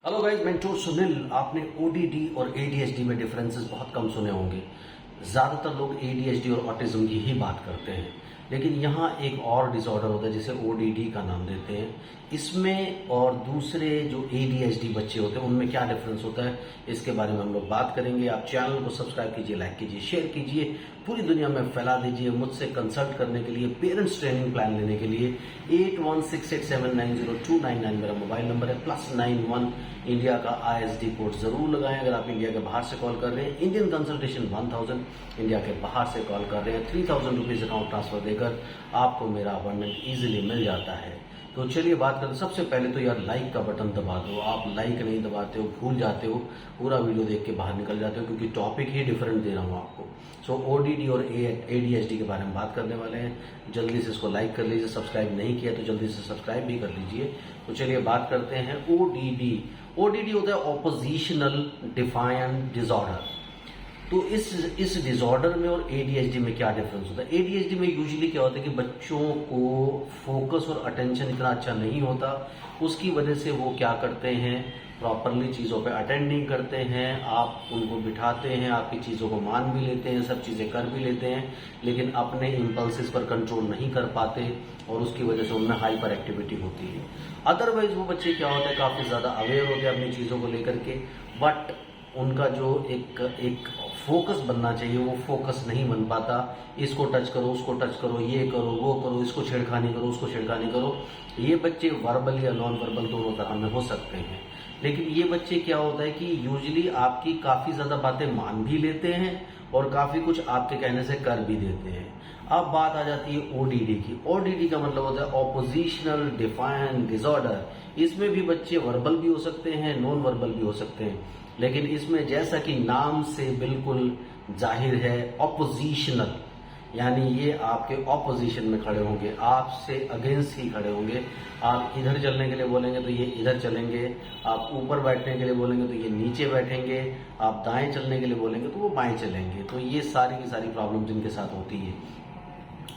Hello guys, mentor Sunil. आपने ODD और ADHD में डिफरेंसेस बहुत कम सुने होंगे। ज्यादातर लोग एडीएचडी और ऑटिज्म की ही बात करते हैं, लेकिन यहाँ एक और डिसऑर्डर होता है जिसे ओडीडी का नाम देते हैं। इसमें और दूसरे जो एडीएचडी बच्चे होते हैं उनमें क्या डिफरेंस होता है, इसके बारे में हम लोग बात करेंगे। आप चैनल को सब्सक्राइब कीजिए, लाइक कीजिए, शेयर कीजिए, पूरी दुनिया में फैला दीजिए। मुझसे कंसल्ट करने के लिए, पेरेंट्स ट्रेनिंग प्लान लेने के लिए 8168790299 मेरा मोबाइल नंबर है। +91 इंडिया का ISD कोड जरूर लगाएं। अगर आप इंडिया के बाहर से कॉल कर रहे हैं, इंडियन कंसल्टेशन 1000, इंडिया के बाहर से कॉल कर रहे हैं 3000 रुपीज अकाउंट ट्रांसफर देकर आपको मेरा अपॉइंटमेंट इजीली मिल जाता है। तो चलिए बात करते हैं। सबसे पहले तो यार लाइक का बटन दबा दो। आप लाइक नहीं दबाते हो, भूल जाते हो, पूरा वीडियो देख के बाहर निकल जाते हो, क्योंकि टॉपिक ही डिफरेंट दे रहा हूँ आपको। सो ओडीडी और एडीएचडी के बारे में बात करने वाले हैं। जल्दी से इसको लाइक कर लीजिए, सब्सक्राइब नहीं किया तो जल्दी से सब्सक्राइब भी कर लीजिए। तो चलिए बात करते हैं ओडीडी। ओडीडी होता है ऑपोजिशनल डिफाइंड डिसऑर्डर। तो इस डिसऑर्डर में और एडीएचडी में क्या डिफरेंस होता है? एडीएचडी में यूजुअली क्या होता है कि बच्चों को फोकस और अटेंशन इतना अच्छा नहीं होता, उसकी वजह से वो क्या करते हैं, प्रॉपरली चीज़ों पे अटेंड नहीं करते हैं। आप उनको बिठाते हैं, आपकी चीज़ों को मान भी लेते हैं, सब चीज़ें कर भी लेते हैं, लेकिन अपने इम्पल्सिस पर कंट्रोल नहीं कर पाते और उसकी वजह से उनमें हाइपर एक्टिविटी होती है। अदरवाइज वो बच्चे क्या होते हैं, काफ़ी ज़्यादा अवेयर होते हैं अपनी चीज़ों को लेकर के, बट उनका जो एक फोकस बनना चाहिए वो फोकस नहीं बन पाता। इसको टच करो, उसको टच करो, ये करो, वो करो, इसको छेड़खानी करो, उसको छेड़खानी करो। ये बच्चे वर्बल या नॉन वर्बल दोनों तरह में हो सकते हैं, लेकिन ये बच्चे क्या होता है कि यूजुअली आपकी काफी ज्यादा बातें मान भी लेते हैं और काफी कुछ आपके कहने से कर भी देते हैं। अब बात आ जाती है ओडीडी की। ओडीडी का मतलब होता है ऑपोजिशनल डिफाइंड डिसऑर्डर। इसमें भी बच्चे वर्बल भी हो सकते हैं, नॉन वर्बल भी हो सकते हैं, लेकिन इसमें जैसा कि नाम से बिल्कुल जाहिर है, ऑपोजिशनल, यानी ये आपके ऑपोजिशन में खड़े होंगे, आपसे अगेंस्ट ही खड़े होंगे। आप इधर चलने के लिए बोलेंगे तो ये इधर चलेंगे, आप ऊपर बैठने के लिए बोलेंगे तो ये नीचे बैठेंगे, आप दाएं चलने के लिए बोलेंगे तो वो बाएं चलेंगे। तो ये सारी की सारी प्रॉब्लम जिनके साथ होती है,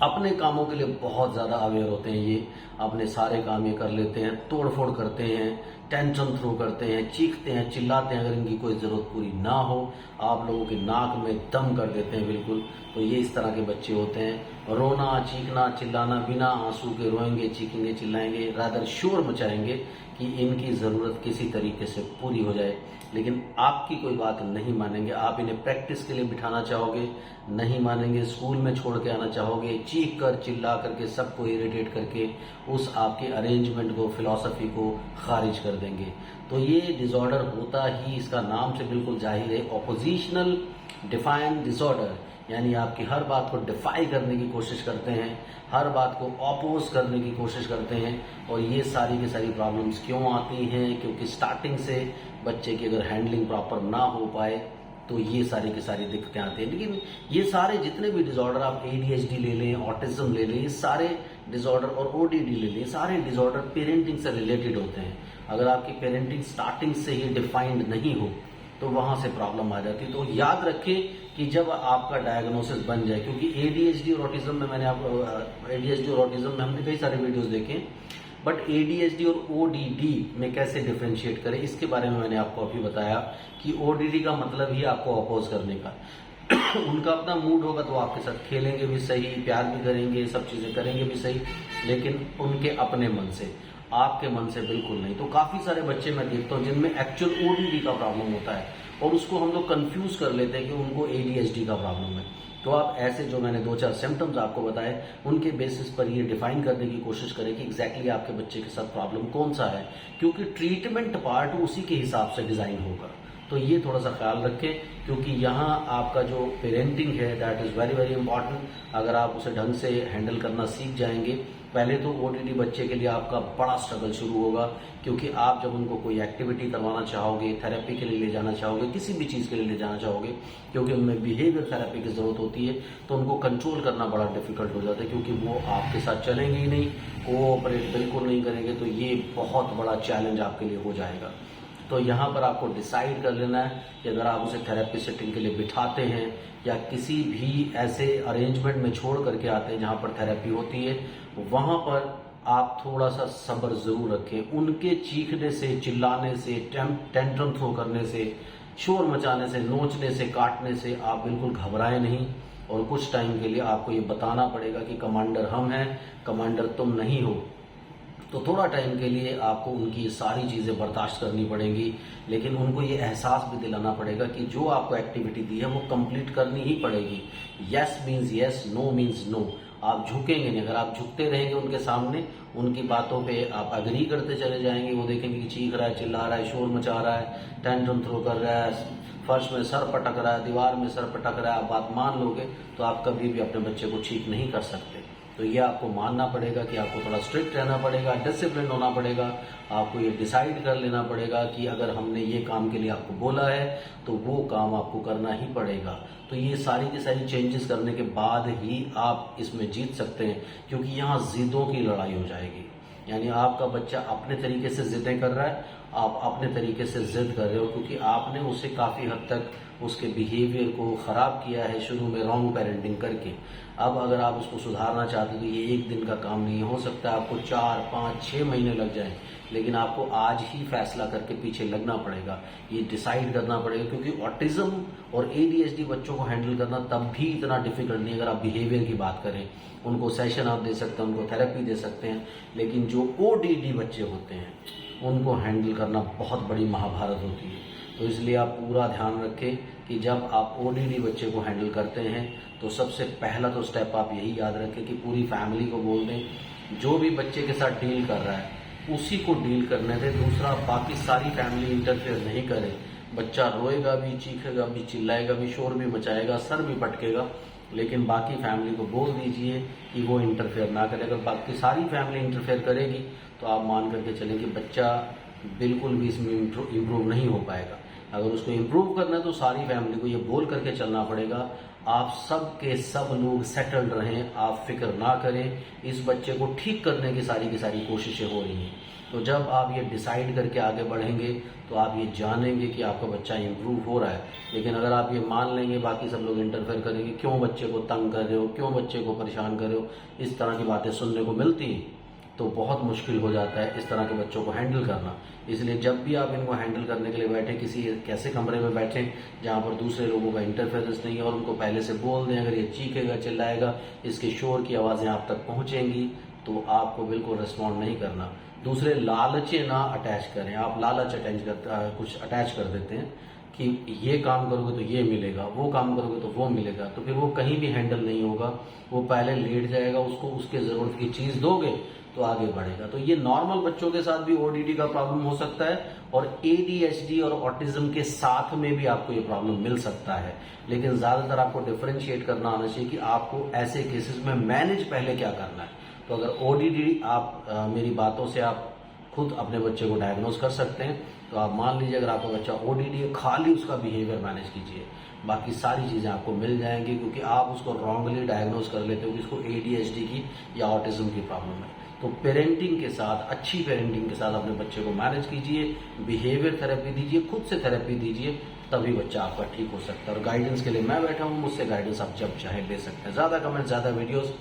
अपने कामों के लिए बहुत ज्यादा अवेयर होते हैं। ये अपने सारे काम ये कर लेते हैं, तोड़ फोड़ करते हैं, टेंशन थ्रो करते हैं, चीखते हैं, चिल्लाते हैं अगर इनकी कोई जरूरत पूरी ना हो, आप लोगों के नाक में दम कर देते हैं बिल्कुल। तो ये इस तरह के बच्चे होते हैं। रोना, चीखना, चिल्लाना, बिना आंसू के रोएंगे, चीखेंगे, चिल्लाएंगे, रादर शोर मचाएंगे कि इनकी जरूरत किसी तरीके से पूरी हो जाए, लेकिन आपकी कोई बात नहीं मानेंगे। आप इन्हें प्रैक्टिस के लिए बिठाना चाहोगे, नहीं मानेंगे। स्कूल में छोड़ के आना चाहोगे, चीख कर चिल्ला करके सबको इरिटेट करके उस आपके अरेंजमेंट को, फिलॉसफी को खारिज कर देंगे। तो ये डिसऑर्डर होता ही इसका नाम से बिल्कुल जाहिर है, ऑपोजिशनल डिफाइंड डिसऑर्डर। यानी आपकी हर बात को डिफाई करने की कोशिश करते हैं, हर बात को ऑपोज करने की कोशिश करते हैं। और ये सारी की सारी प्रॉब्लम्स क्यों आती हैं? क्योंकि स्टार्टिंग से बच्चे की अगर हैंडलिंग प्रॉपर ना हो पाए तो ये सारी की सारी दिक्कतें आती हैं। लेकिन ये सारे जितने भी डिसऑर्डर, आप एडीएचडी ले लें, ऑटिज्म ले लें, ये सारे डिसऑर्डर और ओडीडी ले लें, सारे डिसऑर्डर पेरेंटिंग से रिलेटेड होते हैं। अगर आपकी पेरेंटिंग स्टार्टिंग से ही डिफाइंड नहीं हो तो वहां से प्रॉब्लम आ जाती है। तो याद रखें कि जब आपका डायग्नोसिस बन जाए, क्योंकि एडीएचडी और ऑटिज्म में एडीएचडी और ऑटिज्म में हमने कई सारे वीडियोस देखे, बट एडीएचडी और ओडीडी में कैसे डिफरेंशिएट करें इसके बारे में मैंने आपको अभी बताया कि ओडीडी का मतलब ही आपको अपोज करने का। उनका अपना मूड होगा तो आपके साथ खेलेंगे भी सही, प्यार भी करेंगे, सब चीजें करेंगे भी सही, लेकिन उनके अपने मन से, आपके मन से बिल्कुल नहीं। तो काफी सारे बच्चे मैं देखता हूँ जिनमें एक्चुअल ओडीडी का प्रॉब्लम होता है और उसको हम लोग कंफ्यूज कर लेते हैं कि उनको एडीएचडी का प्रॉब्लम है। तो आप ऐसे जो मैंने 2-4 सिम्टम्स आपको बताए, उनके बेसिस पर ये डिफाइन करने की कोशिश करें कि एग्जैक्टली आपके बच्चे के साथ प्रॉब्लम कौन सा है, क्योंकि ट्रीटमेंट पार्ट उसी के हिसाब से डिजाइन होगा। तो ये थोड़ा सा ख्याल रखें, क्योंकि यहाँ आपका जो पेरेंटिंग है that is very very important. अगर आप उसे ढंग से हैंडल करना सीख जाएंगे, पहले तो ओडीडी बच्चे के लिए आपका बड़ा स्ट्रगल शुरू होगा, क्योंकि आप जब उनको कोई एक्टिविटी करवाना चाहोगे, थेरेपी के लिए ले जाना चाहोगे, किसी भी चीज के लिए ले जाना चाहोगे, क्योंकि उनमें बिहेवियर थेरेपी की जरूरत होती है, तो उनको कंट्रोल करना बड़ा डिफिकल्ट हो जाता है, क्योंकि वो आपके साथ चलेंगे ही नहीं, कोऑपरेट बिल्कुल नहीं करेंगे। तो ये बहुत बड़ा चैलेंज आपके लिए हो जाएगा। तो यहाँ पर आपको डिसाइड कर लेना है कि अगर आप उसे थेरेपी सेटिंग के लिए बिठाते हैं या किसी भी ऐसे अरेंजमेंट में छोड़ करके आते हैं जहाँ पर थेरेपी होती है, वहाँ पर आप थोड़ा सा सब्र जरूर रखें। उनके चीखने से, चिल्लाने से, टेंट्रम थ्रो करने से, शोर मचाने से, नोचने से, काटने से आप बिल्कुल घबराएं नहीं। और कुछ टाइम के लिए आपको ये बताना पड़ेगा कि कमांडर हम हैं, कमांडर तुम नहीं हो। तो थोड़ा टाइम के लिए आपको उनकी सारी चीज़ें बर्दाश्त करनी पड़ेंगी, लेकिन उनको ये एहसास भी दिलाना पड़ेगा कि जो आपको एक्टिविटी दी है वो कंप्लीट करनी ही पड़ेगी। Yes means yes, no means no. आप झुकेंगे नहीं। अगर आप झुकते रहेंगे उनके सामने, उनकी बातों पे आप अग्री करते चले जाएंगे, वो देखेंगे कि चीख रहा है, चिल्ला रहा है, शोर मचा रहा है, टेंट्रम थ्रो कर रहा है, फर्श में सर पटक रहा है, दीवार में सर पटक रहा है, आप बात मान लोगे तो आप कभी भी अपने बच्चे को ठीक नहीं कर सकते। तो ये आपको मानना पड़ेगा कि आपको थोड़ा स्ट्रिक्ट रहना पड़ेगा, डिसिप्लिन होना पड़ेगा। आपको ये डिसाइड कर लेना पड़ेगा कि अगर हमने ये काम के लिए आपको बोला है तो वो काम आपको करना ही पड़ेगा। तो ये सारी की सारी चेंजेस करने के बाद ही आप इसमें जीत सकते हैं, क्योंकि यहाँ जिद्दों की लड़ाई हो जाएगी। यानी आपका बच्चा अपने तरीके से जिद्दें कर रहा है, आप अपने तरीके से जिद कर रहे हो, क्योंकि आपने उसे काफ़ी हद तक उसके बिहेवियर को ख़राब किया है शुरू में रॉन्ग पेरेंटिंग करके। अब अगर आप उसको सुधारना चाहते हो तो ये एक दिन का काम नहीं हो सकता, आपको 4, 5, 6 महीने लग जाएं, लेकिन आपको आज ही फैसला करके पीछे लगना पड़ेगा, ये डिसाइड करना पड़ेगा। क्योंकि ऑटिज्म और ADHD बच्चों को हैंडल करना तब भी इतना डिफिकल्ट नहीं। अगर आप बिहेवियर की बात करें, उनको सेशन आप दे सकते हैं, उनको थेरेपी दे सकते हैं, लेकिन जो ODD बच्चे होते हैं उनको हैंडल करना बहुत बड़ी महाभारत होती है। तो इसलिए आप पूरा ध्यान रखें कि जब आप ODD बच्चे को हैंडल करते हैं तो सबसे पहला तो स्टेप आप यही याद रखें कि पूरी फैमिली को बोल दें, जो भी बच्चे के साथ डील कर रहा है उसी को डील करने दें। दूसरा, बाकी सारी फैमिली इंटरफेयर नहीं करे। बच्चा रोएगा भी, चीखेगा भी, चिल्लाएगा भी, शोर भी मचाएगा, सर भी पटकेगा, लेकिन बाकी फैमिली को बोल दीजिए कि वो इंटरफेयर ना करे। अगर बाकी सारी फैमिली इंटरफेयर करेगी तो आप मान करके चलें कि बच्चा बिल्कुल भी इसमें इम्प्रूव नहीं हो पाएगा। अगर उसको इम्प्रूव करना है तो सारी फैमिली को ये बोल करके चलना पड़ेगा, आप सब के सब लोग सेटल्ड रहें, आप फिक्र ना करें, इस बच्चे को ठीक करने की सारी कोशिशें हो रही हैं। तो जब आप ये डिसाइड करके आगे बढ़ेंगे तो आप ये जानेंगे कि आपका बच्चा इम्प्रूव हो रहा है। लेकिन अगर आप ये मान लेंगे बाकी सब लोग इंटरफेयर करेंगे, क्यों बच्चे को तंग कर रहे हो, क्यों बच्चे को परेशान कर रहे हो, इस तरह की बातें सुनने को मिलती हैं, तो बहुत मुश्किल हो जाता है इस तरह के बच्चों को हैंडल करना। इसलिए जब भी आप इनको हैंडल करने के लिए बैठे, किसी ऐसे कमरे में बैठें जहाँ पर दूसरे लोगों का इंटरफेरेंस नहीं है, और उनको पहले से बोल दें अगर ये चीखेगा, चिल्लाएगा, इसके शोर की आवाज़ें आप तक पहुँचेंगी तो आपको बिल्कुल रिस्पॉन्ड नहीं करना। दूसरे लालचे ना अटैच करें। आप लालच कुछ अटैच कर देते हैं कि ये काम करोगे तो ये मिलेगा, वो काम करोगे तो वो मिलेगा, तो फिर वो कहीं भी हैंडल नहीं होगा। वो पहले लेट जाएगा, उसको उसके ज़रूरत की चीज़ दोगे तो आगे बढ़ेगा। तो ये नॉर्मल बच्चों के साथ भी ODD का प्रॉब्लम हो सकता है, और ADHD और ऑटिज्म के साथ में भी आपको ये प्रॉब्लम मिल सकता है। लेकिन ज़्यादातर आपको डिफरेंशिएट करना आना चाहिए कि आपको ऐसे केसेस में मैनेज पहले क्या करना है। तो अगर ODD आप मेरी बातों से आप खुद अपने बच्चे को डायग्नोज कर सकते हैं, तो आप मान लीजिए अगर आपका बच्चा ODD है, खाली उसका बिहेवियर मैनेज कीजिए, बाकी सारी चीज़ें आपको मिल जाएंगी, क्योंकि आप उसको रॉन्गली डायग्नोज कर लेते हो कि इसको ADHD की या ऑटिज्म की प्रॉब्लम है। तो पेरेंटिंग के साथ, अच्छी पेरेंटिंग के साथ अपने बच्चे को मैनेज कीजिए, बिहेवियर थेरेपी दीजिए, खुद से थेरेपी दीजिए, तभी बच्चा आपका ठीक हो सकता है। और गाइडेंस के लिए मैं बैठा हूँ, मुझसे गाइडेंस आप जब चाहे ले सकते हैं। ज़्यादा कमेंट, ज़्यादा वीडियोस